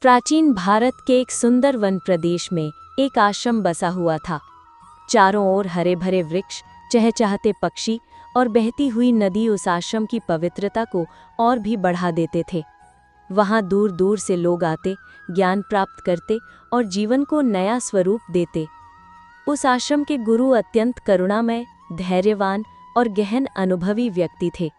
प्राचीन भारत के एक सुंदर वन प्रदेश में एक आश्रम बसा हुआ था। चारों ओर हरे भरे वृक्ष, चहचहाते पक्षी और बहती हुई नदी उस आश्रम की पवित्रता को और भी बढ़ा देते थे। वहां दूर दूर से लोग आते, ज्ञान प्राप्त करते और जीवन को नया स्वरूप देते। उस आश्रम के गुरु अत्यंत करुणामय, धैर्यवान और गहन अनुभवी व्यक्ति थे।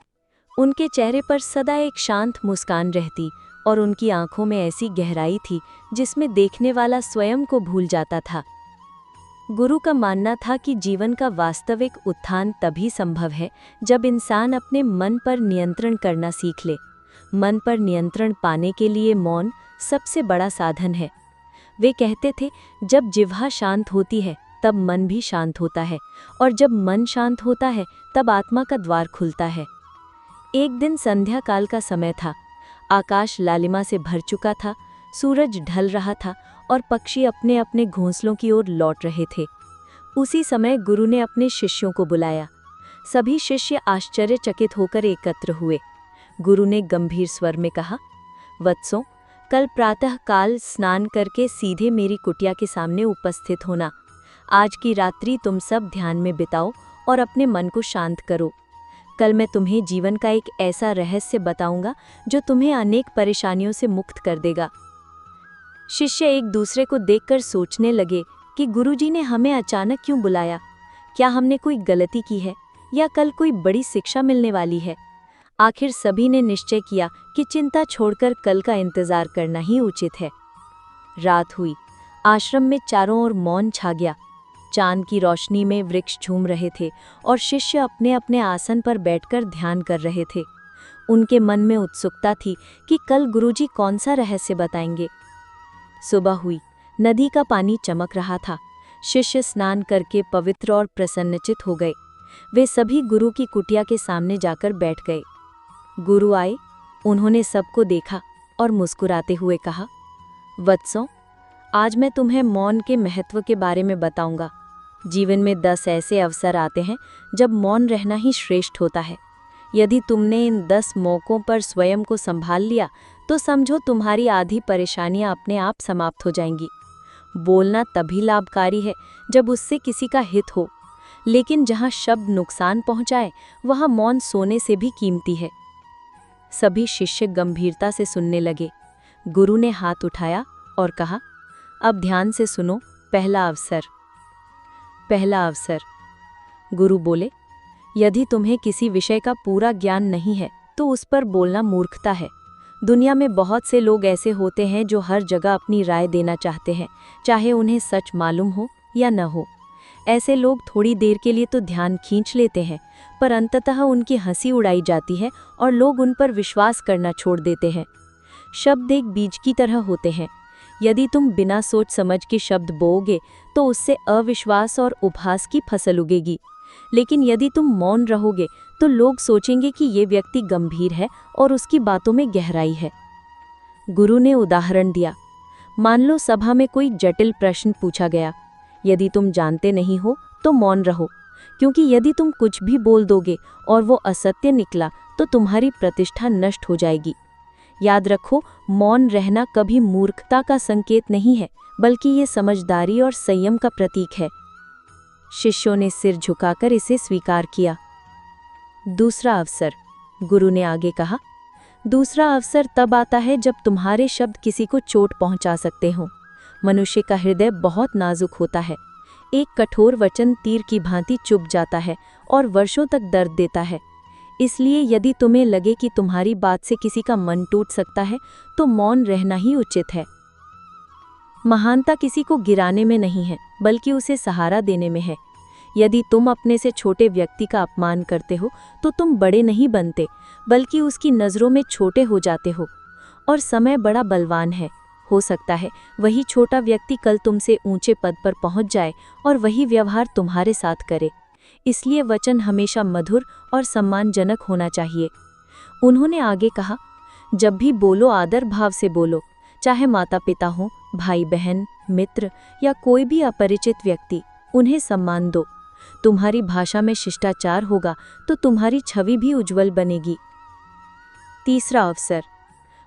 उनके चेहरे पर सदा एक शांत मुस्कान रहती और उनकी आंखों में ऐसी गहराई थी जिसमें देखने वाला स्वयं को भूल जाता था। गुरु का मानना था कि जीवन का वास्तविक उत्थान तभी संभव है जब इंसान अपने मन पर नियंत्रण करना सीख ले। मन पर नियंत्रण पाने के लिए मौन सबसे बड़ा साधन है। वे कहते थे, जब जिह्वा शांत होती है तब मन भी शांत होता है, और जब मन शांत होता है तब आत्मा का द्वार खुलता है। एक दिन संध्या काल का समय था। आकाश लालिमा से भर चुका था, सूरज ढल रहा था और पक्षी अपने अपने घोंसलों की ओर लौट रहे थे। उसी समय गुरु ने अपने शिष्यों को बुलाया। सभी शिष्य आश्चर्यचकित होकर एकत्र हुए। गुरु ने गंभीर स्वर में कहा, वत्सों, कल प्रातः काल स्नान करके सीधे मेरी कुटिया के सामने उपस्थित होना। आज की रात्रि तुम सब ध्यान में बिताओ और अपने मन को शांत करो। कल मैं तुम्हें जीवन का एक ऐसा रहस्य बताऊंगा जो तुम्हें अनेक परेशानियों से मुक्त कर देगा। शिष्य एक दूसरे को देखकर सोचने लगे कि गुरुजी ने हमें अचानक क्यों बुलाया। क्या हमने कोई गलती की है या कल कोई बड़ी शिक्षा मिलने वाली है? आखिर सभी ने निश्चय किया कि चिंता छोड़कर कल का इंतजार करना ही उचित है। रात हुई। आश्रम में चारों ओर मौन छा गया। चांद की रोशनी में वृक्ष झूम रहे थे और शिष्य अपने अपने आसन पर बैठकर ध्यान कर रहे थे। उनके मन में उत्सुकता थी कि कल गुरुजी कौन सा रहस्य बताएंगे। सुबह हुई। नदी का पानी चमक रहा था। शिष्य स्नान करके पवित्र और प्रसन्नचित हो गए। वे सभी गुरु की कुटिया के सामने जाकर बैठ गए। गुरु आए। उन्होंने सबको देखा और मुस्कुराते हुए कहा, वत्सों, आज मैं तुम्हें मौन के महत्व के बारे में बताऊंगा। जीवन में 10 ऐसे अवसर आते हैं जब मौन रहना ही श्रेष्ठ होता है। यदि तुमने इन 10 मौकों पर स्वयं को संभाल लिया तो समझो तुम्हारी आधी परेशानियां अपने आप समाप्त हो जाएंगी। बोलना तभी लाभकारी है जब उससे किसी का हित हो, लेकिन जहां शब्द नुकसान पहुंचाए वहां मौन सोने से भी कीमती है। सभी शिष्य गंभीरता से सुनने लगे। गुरु ने हाथ उठाया और कहा, अब ध्यान से सुनो। पहला अवसर। गुरु बोले, यदि तुम्हें किसी विषय का पूरा ज्ञान नहीं है तो उस पर बोलना मूर्खता है। दुनिया में बहुत से लोग ऐसे होते हैं जो हर जगह अपनी राय देना चाहते हैं, चाहे उन्हें सच मालूम हो या न हो। ऐसे लोग थोड़ी देर के लिए तो ध्यान खींच लेते हैं, पर अंततः उनकी हंसी उड़ाई जाती है और लोग उन पर विश्वास करना छोड़ देते हैं। शब्द एक बीज की तरह होते हैं। यदि तुम बिना सोच समझ के शब्द बोओगे तो उससे अविश्वास और उपहास की फसल उगेगी। लेकिन यदि तुम मौन रहोगे तो लोग सोचेंगे कि ये व्यक्ति गंभीर है और उसकी बातों में गहराई है। गुरु ने उदाहरण दिया। मान लो सभा में कोई जटिल प्रश्न पूछा गया। यदि तुम जानते नहीं हो तो मौन रहो, क्योंकि यदि तुम कुछ भी बोल दोगे और वो असत्य निकला तो तुम्हारी प्रतिष्ठा नष्ट हो जाएगी। याद रखो, मौन रहना कभी मूर्खता का संकेत नहीं है, बल्कि ये समझदारी और संयम का प्रतीक है। शिष्यों ने सिर झुकाकर इसे स्वीकार किया। दूसरा अवसर। गुरु ने आगे कहा, दूसरा अवसर तब आता है जब तुम्हारे शब्द किसी को चोट पहुंचा सकते हो। मनुष्य का हृदय बहुत नाजुक होता है। एक कठोर वचन तीर की भांति चुभ जाता है और वर्षों तक दर्द देता है। इसलिए यदि तुम्हें लगे कि तुम्हारी बात से किसी का मन टूट सकता है तो मौन रहना ही उचित है। महानता किसी को गिराने में नहीं है, बल्कि उसे सहारा देने में है। यदि तुम अपने से छोटे व्यक्ति का अपमान करते हो तो तुम बड़े नहीं बनते, बल्कि उसकी नज़रों में छोटे हो जाते हो। और समय बड़ा बलवान है। हो सकता है वही छोटा व्यक्ति कल तुमसे ऊंचे पद पर पहुंच जाए और वही व्यवहार तुम्हारे साथ करे। इसलिए वचन हमेशा मधुर और सम्मानजनक होना चाहिए। उन्होंने आगे कहा, जब भी बोलो आदर भाव से बोलो। चाहे माता पिता हो, भाई बहन, मित्र या कोई भी अपरिचित व्यक्ति, उन्हें सम्मान दो। तुम्हारी भाषा में शिष्टाचार होगा तो तुम्हारी छवि भी उज्जवल बनेगी। तीसरा अवसर।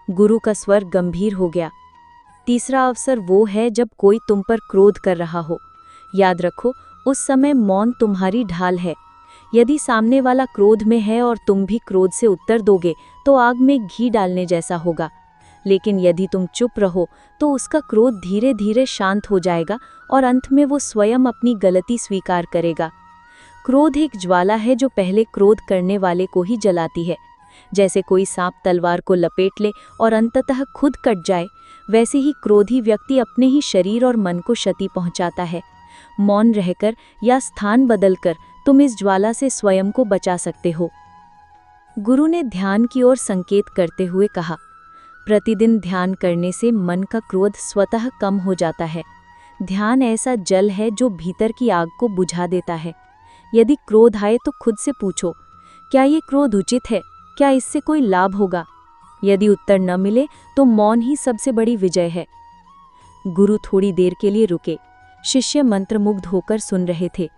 गुरु का स्वर गंभीर हो गया। तीसरा अवसर वो है जब कोई तुम पर क्रोध कर रहा हो। याद रखो, उस समय मौन तुम्हारी ढाल है। यदि सामने वाला क्रोध में है और तुम भी क्रोध से उत्तर दोगे तो आग में घी डालने जैसा होगा। लेकिन यदि तुम चुप रहो तो उसका क्रोध धीरे धीरे शांत हो जाएगा और अंत में वो स्वयं अपनी गलती स्वीकार करेगा। क्रोध एक ज्वाला है जो पहले क्रोध करने वाले को ही जलाती है। जैसे कोई सांप तलवार को लपेट ले और अंततः खुद कट जाए, वैसे ही क्रोधी व्यक्ति अपने ही शरीर और मन को क्षति पहुंचाता है। मौन रहकर या स्थान बदलकर तुम इस ज्वाला से स्वयं को बचा सकते हो। गुरु ने ध्यान की ओर संकेत करते हुए कहा, प्रतिदिन ध्यान करने से मन का क्रोध स्वतः कम हो जाता है। ध्यान ऐसा जल है जो भीतर की आग को बुझा देता है। यदि क्रोध आए तो खुद से पूछो, क्या ये क्रोध उचित है? क्या इससे कोई लाभ होगा? यदि उत्तर न मिले तो मौन ही सबसे बड़ी विजय है। गुरु थोड़ी देर के लिए रुके। शिष्य मंत्रमुग्ध होकर सुन रहे थे।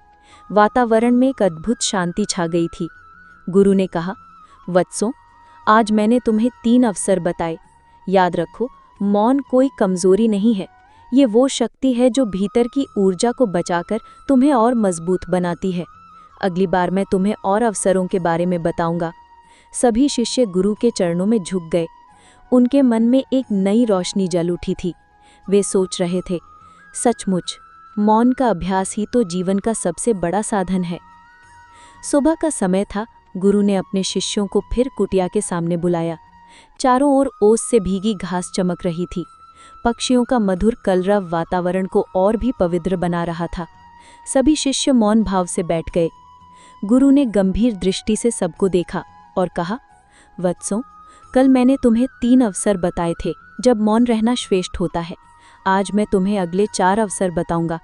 वातावरण में एक अद्भुत शांति छा गई थी। गुरु ने कहा, वत्सों, आज मैंने तुम्हें 3 अवसर बताए। याद रखो, मौन कोई कमजोरी नहीं है। ये वो शक्ति है जो भीतर की ऊर्जा को बचाकर तुम्हें और मजबूत बनाती है। अगली बार मैं तुम्हें और अवसरों के बारे में बताऊंगा। सभी शिष्य गुरु के चरणों में झुक गए। उनके मन में एक नई रोशनी जल उठी थी। वे सोच रहे थे, सचमुच मौन का अभ्यास ही तो जीवन का सबसे बड़ा साधन है। सुबह का समय था। गुरु ने अपने शिष्यों को फिर कुटिया के सामने बुलाया। चारों ओर ओस से भीगी घास चमक रही थी। पक्षियों का मधुर कलरव वातावरण को और भी पवित्र बना रहा था। सभी शिष्य मौन भाव से बैठ गए। गुरु ने गंभीर दृष्टि से सबको देखा और कहा, वत्सों, कल मैंने तुम्हें 3 अवसर बताए थे जब मौन रहना श्रेष्ठ होता है। आज मैं तुम्हें अगले 4 अवसर बताऊंगा।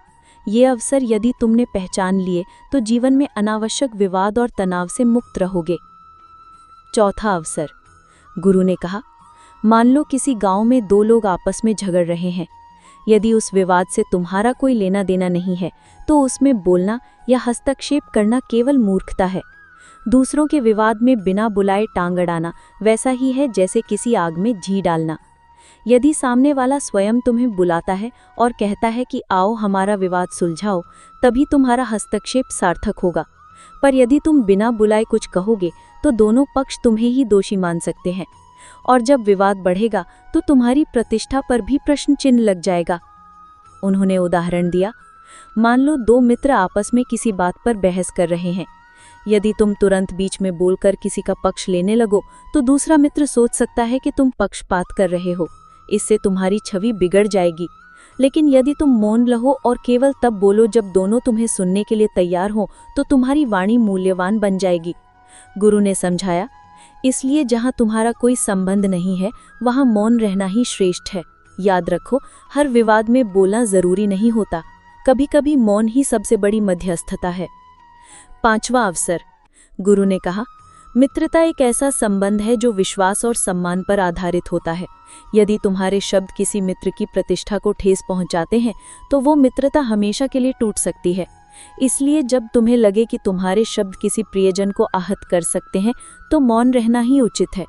ये अवसर यदि तुमने पहचान लिए तो जीवन में अनावश्यक विवाद और तनाव से मुक्त रहोगे। चौथा अवसर, गुरु ने कहा, मान लो किसी गांव में 2 लोग आपस में झगड़ रहे हैं। यदि उस विवाद से तुम्हारा कोई लेना देना नहीं है तो उसमें बोलना या हस्तक्षेप करना केवल मूर्खता है। दूसरों के विवाद में बिना बुलाए टांग अड़ाना वैसा ही है जैसे किसी आग में घी डालना। यदि सामने वाला स्वयं तुम्हें बुलाता है और कहता है कि आओ हमारा विवाद सुलझाओ, तभी तुम्हारा हस्तक्षेप सार्थक होगा। पर यदि तुम बिना बुलाए कुछ कहोगे तो दोनों पक्ष तुम्हें ही दोषी मान सकते हैं, और जब विवाद बढ़ेगा तो तुम्हारी प्रतिष्ठा पर भी प्रश्न चिन्ह लग जाएगा। उन्होंने उदाहरण दिया, मान लो 2 मित्र आपस में किसी बात पर बहस कर रहे हैं। यदि तुम तुरंत बीच में बोलकर किसी का पक्ष लेने लगो तो दूसरा मित्र सोच सकता है कि तुम पक्षपात कर रहे हो। इससे तुम्हारी छवि बिगड़ जाएगी। लेकिन यदि तुम मौन रहो और केवल तब बोलो जब दोनों तुम्हें सुनने के लिए तैयार हो तो तुम्हारी वाणी मूल्यवान बन जाएगी। गुरु ने समझाया, इसलिए जहाँ तुम्हारा कोई संबंध नहीं है वहाँ मौन रहना ही श्रेष्ठ है। याद रखो, हर विवाद में बोलना जरूरी नहीं होता। कभी कभी मौन ही सबसे बड़ी मध्यस्थता है। 5वां अवसर, गुरु ने कहा, मित्रता एक ऐसा संबंध है जो विश्वास और सम्मान पर आधारित होता है। यदि तुम्हारे शब्द किसी मित्र की प्रतिष्ठा को ठेस पहुंचाते हैं तो वो मित्रता हमेशा के लिए टूट सकती है। इसलिए जब तुम्हें लगे कि तुम्हारे शब्द किसी प्रियजन को आहत कर सकते हैं तो मौन रहना ही उचित है।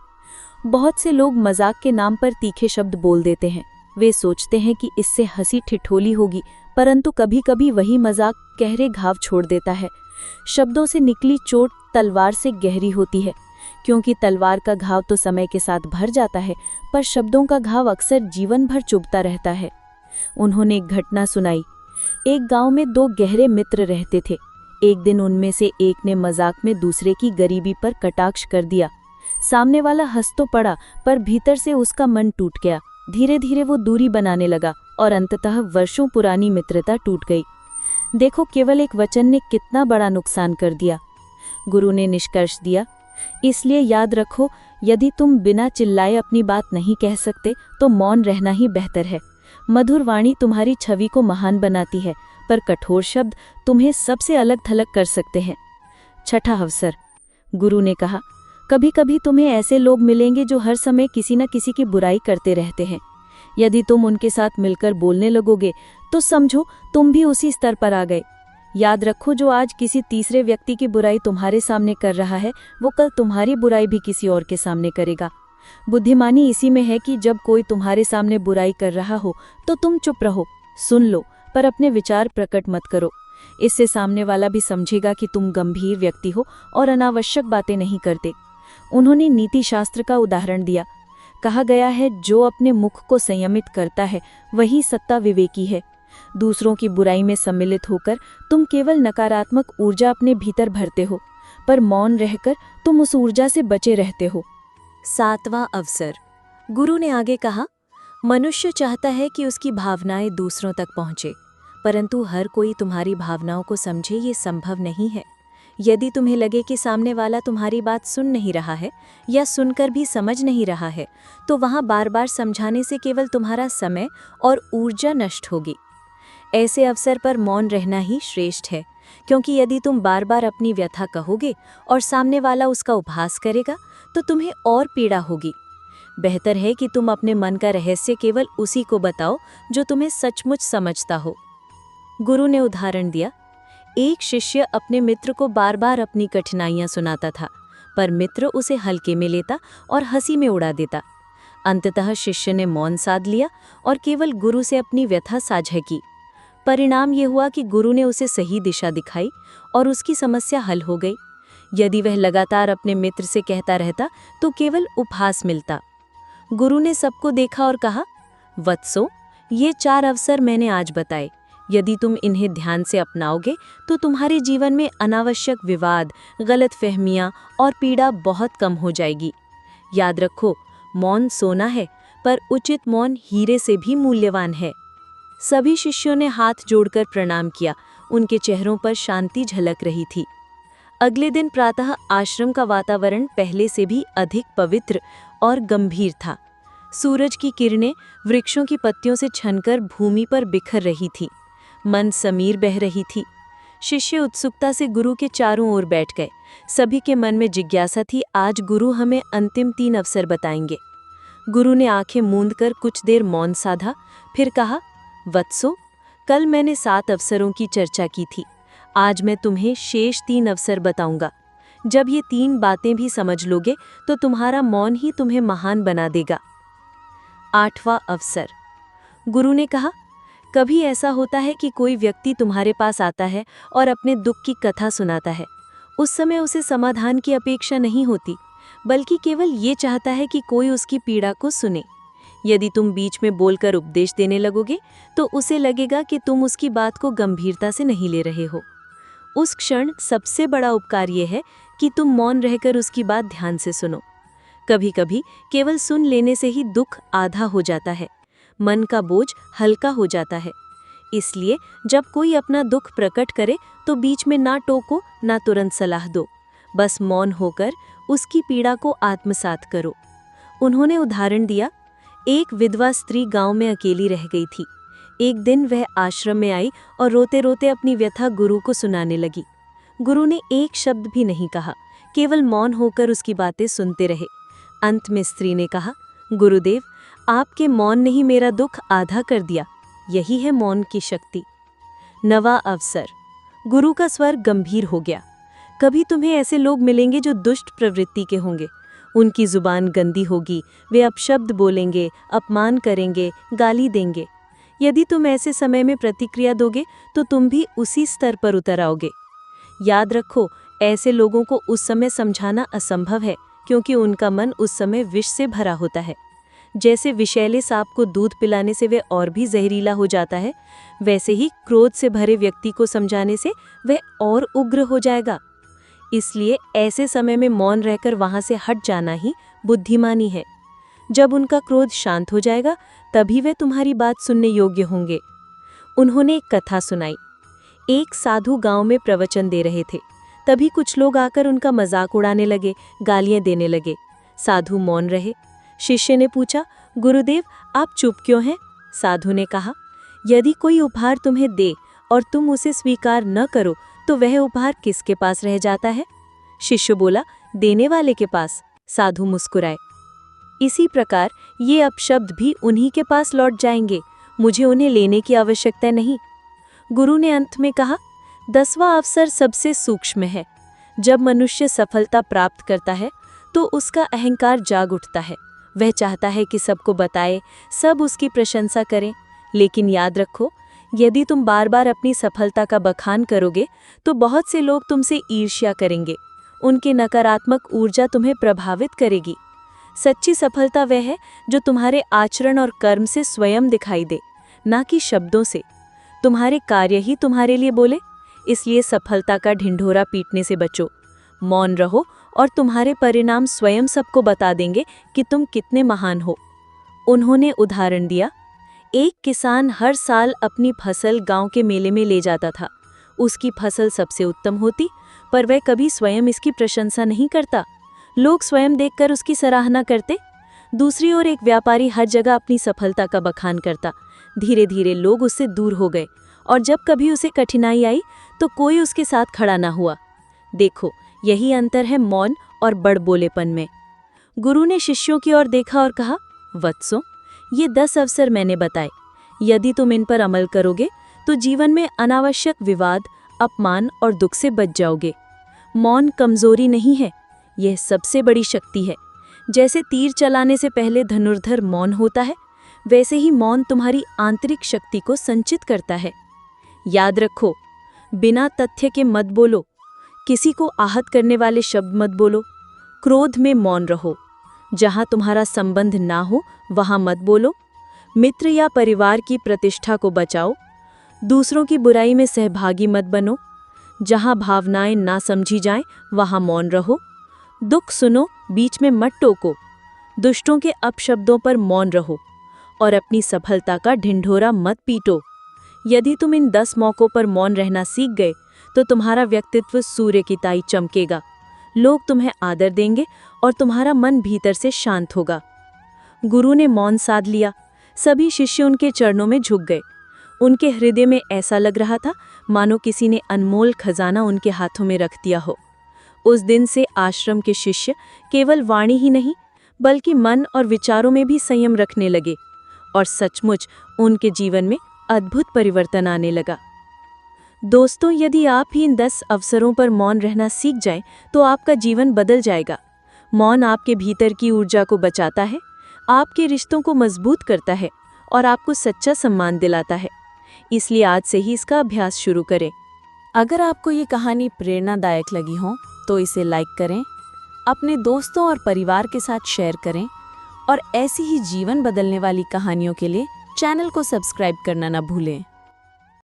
बहुत से लोग मजाक के नाम पर तीखे शब्द बोल देते हैं। वे सोचते हैं कि इससे हंसी ठिठोली होगी, परंतु कभी कभी वही मजाक गहरे घाव छोड़ देता है। शब्दों से निकली चोट तलवार से गहरी होती है, क्योंकि तलवार का घाव तो समय के साथ भर जाता है, पर शब्दों का घाव अक्सर जीवन भर चुभता रहता है। उन्होंने एक घटना सुनाई। एक गांव में 2 गहरे मित्र रहते थे। एक दिन उनमें से एक ने मजाक में दूसरे की गरीबी पर कटाक्ष कर दिया। सामने वाला हंस तो पड़ा, पर भीतर से उसका मन टूट गया। धीरे धीरे वो दूरी बनाने लगा और अंततः वर्षों पुरानी मित्रता टूट गई। देखो, केवल एक वचन ने कितना बड़ा नुकसान कर दिया। गुरु ने निष्कर्ष दिया, इसलिए याद रखो, यदि तुम बिना चिल्लाए अपनी बात नहीं कह सकते तो मौन रहना ही बेहतर है। मधुर वाणी तुम्हारी छवि को महान बनाती है, पर कठोर शब्द तुम्हें सबसे अलग थलग कर सकते हैं। 6ठा अवसर, गुरु ने कहा, कभी कभी तुम्हें ऐसे लोग मिलेंगे जो हर समय किसी न किसी की बुराई करते रहते हैं। यदि तुम उनके साथ मिलकर बोलने लगोगे तो समझो तुम भी उसी स्तर पर आ गए। याद रखो, जो आज किसी तीसरे व्यक्ति की बुराई तुम्हारे सामने कर रहा है वो कल तुम्हारी बुराई भी किसी और के सामने करेगा। बुद्धिमानी इसी में है कि जब कोई तुम्हारे सामने बुराई कर रहा हो तो तुम चुप रहो, सुन लो, पर अपने विचार प्रकट मत करो। इससे सामने वाला भी समझेगा कि तुम गंभीर व्यक्ति हो और अनावश्यक बातें नहीं करते। उन्होंने नीति शास्त्र का उदाहरण दिया। कहा गया है, जो अपने मुख को संयमित करता है वही सत्ता विवेकी है। दूसरों की बुराई में सम्मिलित होकर तुम केवल नकारात्मक ऊर्जा अपने भीतर भरते हो, पर मौन रहकर तुम उस ऊर्जा से बचे रहते हो। 7वां अवसर। गुरु ने आगे कहा, मनुष्य चाहता है कि उसकी भावनाएं दूसरों तक पहुंचे, परंतु हर कोई तुम्हारी भावनाओं को समझे ये संभव नहीं है। यदि तुम्हें लगे कि सामने वाला तुम्हारी बात सुन नहीं रहा है या सुनकर भी समझ नहीं रहा है, तो वहां बार बार समझाने से केवल तुम्हारा समय और ऊर्जा नष्ट होगी। ऐसे अवसर पर मौन रहना ही श्रेष्ठ है, क्योंकि यदि तुम बार बार अपनी व्यथा कहोगे और सामने वाला उसका उपहास करेगा तो तुम्हें और पीड़ा होगी। बेहतर है कि तुम अपने मन का रहस्य केवल उसी को बताओ जो तुम्हें सचमुच समझता हो। गुरु ने उदाहरण दिया, एक शिष्य अपने मित्र को बार बार अपनी कठिनाइयां सुनाता था, पर मित्र उसे हल्के में लेता और हंसी में उड़ा देता। अंततः शिष्य ने मौन साध लिया और केवल गुरु से अपनी व्यथा साझा की। परिणाम ये हुआ कि गुरु ने उसे सही दिशा दिखाई और उसकी समस्या हल हो गई। यदि वह लगातार अपने मित्र से कहता रहता तो केवल उपहास मिलता। गुरु ने सबको देखा और कहा, वत्सो, ये 4 अवसर मैंने आज बताए। यदि तुम इन्हें ध्यान से अपनाओगे तो तुम्हारे जीवन में अनावश्यक विवाद, गलतफहमियां और पीड़ा बहुत कम हो जाएगी। याद रखो, मौन सोना है, पर उचित मौन हीरे से भी मूल्यवान है। सभी शिष्यों ने हाथ जोड़कर प्रणाम किया। उनके चेहरों पर शांति झलक रही थी। अगले दिन प्रातः आश्रम का वातावरण पहले से भी अधिक पवित्र और गंभीर था। सूरज की किरणें वृक्षों की पत्तियों से छनकर भूमि पर बिखर रही थी। मन समीर बह रही थी। शिष्य उत्सुकता से गुरु के चारों ओर बैठ गए। सभी के मन में जिज्ञासा थी, आज गुरु हमें अंतिम 3 अवसर बताएंगे। गुरु ने आंखें मूंदकर कुछ देर मौन साधा, फिर कहा, वत्सो, कल मैंने 7 अवसरों की चर्चा की थी। आज मैं तुम्हें शेष 3 अवसर बताऊंगा। जब ये 3 बातें भी समझ लोगे तो तुम्हारा मौन ही तुम्हें महान बना देगा। 8वां अवसर। गुरु ने कहा, कभी ऐसा होता है कि कोई व्यक्ति तुम्हारे पास आता है और अपने दुख की कथा सुनाता है। उस समय उसे समाधान की अपेक्षा नहीं होती, बल्कि केवल ये चाहता है कि कोई उसकी पीड़ा को सुने। यदि तुम बीच में बोलकर उपदेश देने लगोगे तो उसे लगेगा कि तुम उसकी बात को गंभीरता से नहीं ले रहे हो। उस क्षण सबसे बड़ा उपकार ये है कि तुम मौन रहकर उसकी बात ध्यान से सुनो। कभी कभी केवल सुन लेने से ही दुख आधा हो जाता है, मन का बोझ हल्का हो जाता है। इसलिए जब कोई अपना दुख प्रकट करे तो बीच में ना टोको, ना तुरंत सलाह दो। बस मौन होकर उसकी पीड़ा को आत्मसात करो। उन्होंने उदाहरण दिया, एक विधवा स्त्री गांव में अकेली रह गई थी। एक दिन वह आश्रम में आई और रोते रोते अपनी व्यथा गुरु को सुनाने लगी। गुरु ने एक शब्द भी नहीं कहा, केवल मौन होकर उसकी बातें सुनते रहे। अंत में स्त्री ने कहा, गुरुदेव, आपके मौन ने ही मेरा दुख आधा कर दिया। यही है मौन की शक्ति। 9वां अवसर। गुरु का स्वर गंभीर हो गया। कभी तुम्हें ऐसे लोग मिलेंगे जो दुष्ट प्रवृत्ति के होंगे। उनकी जुबान गंदी होगी, वे अपशब्द बोलेंगे, अपमान करेंगे, गाली देंगे। यदि तुम ऐसे समय में प्रतिक्रिया दोगे तो तुम भी उसी स्तर पर उतर आओगे। याद रखो, ऐसे लोगों को उस समय समझाना असंभव है, क्योंकि उनका मन उस समय विष से भरा होता है। जैसे विषैले सांप को दूध पिलाने से वह और भी जहरीला हो जाता है, वैसे ही क्रोध से भरे व्यक्ति को समझाने से वह और उग्र हो जाएगा। इसलिए ऐसे समय में मौन रहकर वहां से हट जाना ही बुद्धिमानी है। जब उनका क्रोध शांत हो जाएगा तभी वे तुम्हारी बात सुनने योग्य होंगे। उन्होंने एक कथा सुनाई। एक साधु गांव में प्रवचन दे रहे थे। तभी कुछ लोग आकर उनका मजाक उड़ाने लगे, गालियां देने लगे। साधु मौन रहे। शिष्य ने पूछा, गुरुदेव, आप चुप क्यों हैं? साधु ने कहा, यदि कोई उपहार तुम्हें दे और तुम उसे स्वीकार न करो तो वह उपहार किसके पास रह जाता है? शिष्य बोला, देने वाले के पास। साधु मुस्कुराए। इसी प्रकार ये अपशब्द भी उन्हीं के पास लौट जाएंगे, मुझे उन्हें लेने की आवश्यकता नहीं। गुरु ने अंत में कहा, 10वां अवसर सबसे सूक्ष्म है। जब मनुष्य सफलता प्राप्त करता है तो उसका अहंकार जाग उठता है वह चाहता है कि सबको बताए, सब उसकी प्रशंसा करें। लेकिन याद रखो, यदि तुम बार बार अपनी सफलता का बखान करोगे तो बहुत से लोग तुमसे ईर्ष्या करेंगे। उनकी नकारात्मक ऊर्जा तुम्हें प्रभावित करेगी। सच्ची सफलता वह है जो तुम्हारे आचरण और कर्म से स्वयं दिखाई दे, ना कि शब्दों से। तुम्हारे कार्य ही तुम्हारे लिए बोले। इसलिए सफलता का ढिंढोरा पीटने से बचो, मौन रहो और तुम्हारे परिणाम स्वयं सबको बता देंगे कि तुम कितने महान हो। उन्होंने उदाहरण दिया, एक किसान हर साल अपनी फसल गांव के मेले में ले जाता था। उसकी फसल सबसे उत्तम होती, पर वह कभी स्वयं इसकी प्रशंसा नहीं करता। लोग स्वयं देखकर उसकी सराहना करते। दूसरी ओर एक व्यापारी हर जगह अपनी सफलता का बखान करता। धीरे धीरे लोग उससे दूर हो गए और जब कभी उसे कठिनाई आई तो कोई उसके साथ खड़ा ना हुआ। देखो, यही अंतर है मौन और बड़बोलेपन में। गुरु ने शिष्यों की ओर देखा और कहा, वत्सों, ये 10 अवसर मैंने बताए। यदि तुम इन पर अमल करोगे तो जीवन में अनावश्यक विवाद, अपमान और दुख से बच जाओगे। मौन कमजोरी नहीं है, यह सबसे बड़ी शक्ति है। जैसे तीर चलाने से पहले धनुर्धर मौन होता है, वैसे ही मौन तुम्हारी आंतरिक शक्ति को संचित करता है। याद रखो, बिना तथ्य के मत बोलो, किसी को आहत करने वाले शब्द मत बोलो, क्रोध में मौन रहो। जहां तुम्हारा संबंध ना हो वहां मत बोलो। मित्र या परिवार की प्रतिष्ठा को बचाओ। दूसरों की बुराई में सहभागी मत बनो। जहां भावनाएं ना समझी जाएं वहां मौन रहो। दुख सुनो, बीच में मत टोको। दुष्टों के अपशब्दों पर मौन रहो और अपनी सफलता का ढिंढोरा मत पीटो। यदि तुम इन 10 मौकों पर मौन रहना सीख गए तो तुम्हारा व्यक्तित्व सूर्य की ताई चमकेगा। लोग तुम्हें आदर देंगे और तुम्हारा मन भीतर से शांत होगा। गुरु ने मौन साध लिया। सभी शिष्य उनके चरणों में झुक गए। उनके हृदय में ऐसा लग रहा था मानो किसी ने अनमोल खजाना उनके हाथों में रख दिया हो। उस दिन से आश्रम के शिष्य केवल वाणी ही नहीं बल्कि मन और विचारों में भी संयम रखने लगे और सचमुच उनके जीवन में अद्भुत परिवर्तन आने लगा। दोस्तों, यदि आप ही इन 10 अवसरों पर मौन रहना सीख जाएं तो आपका जीवन बदल जाएगा। मौन आपके भीतर की ऊर्जा को बचाता है, आपके रिश्तों को मजबूत करता है और आपको सच्चा सम्मान दिलाता है। इसलिए आज से ही इसका अभ्यास शुरू करें। अगर आपको ये कहानी प्रेरणादायक लगी हो तो इसे लाइक करें, अपने दोस्तों और परिवार के साथ शेयर करें और ऐसी ही जीवन बदलने वाली कहानियों के लिए चैनल को सब्सक्राइब करना न भूलें।